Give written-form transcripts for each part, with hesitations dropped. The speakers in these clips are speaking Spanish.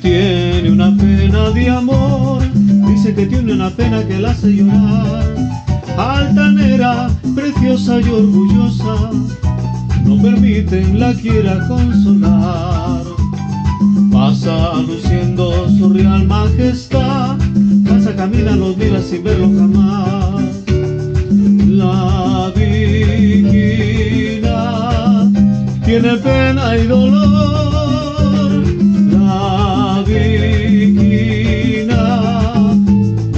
tiene una pena de amor, dice que tiene una pena que la hace llorar. Altanera, preciosa y orgullosa, no permiten la quiera consolar. Pasa luciendo su real majestad, pasa, camina, los mira sin verlo jamás. La Vigina tiene pena y dolor. La Vigina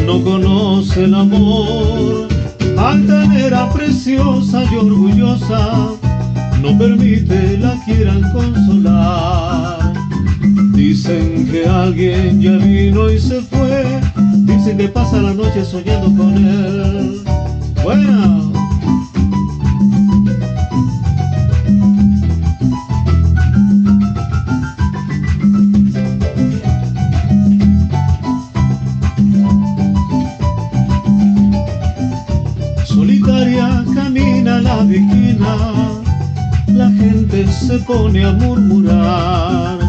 no conoce el amor. Altanera, preciosa y orgullosa, no permite la quieran consolar. Dicen que alguien ya vino y se fue, dicen que pasa la noche soñando con él. Buena. Solitaria camina la Vigina, la gente se pone a murmurar.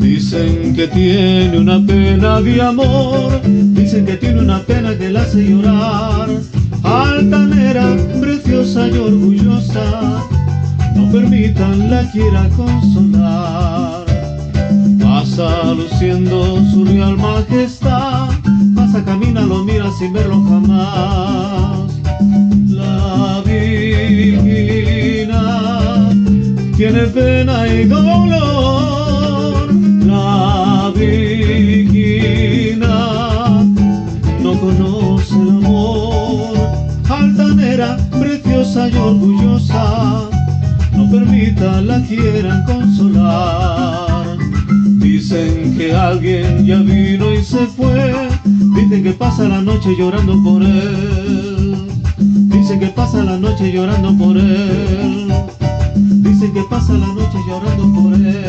Dicen que tiene una pena de amor, dicen que tiene una pena que la hace llorar. Altanera, preciosa y orgullosa, no permitan la quiera consolar. Pasa luciendo su real majestad, pasa, camina, lo mira sin verlo jamás. La Vigina tiene pena y dolor. La Vigina no conoce el amor. Altanera, preciosa y orgullosa, no permita la quieran consolar. Dicen que alguien ya vino y se fue, dicen que pasa la noche llorando por él. Dicen que pasa la noche llorando por él. Dicen que pasa la noche llorando por él.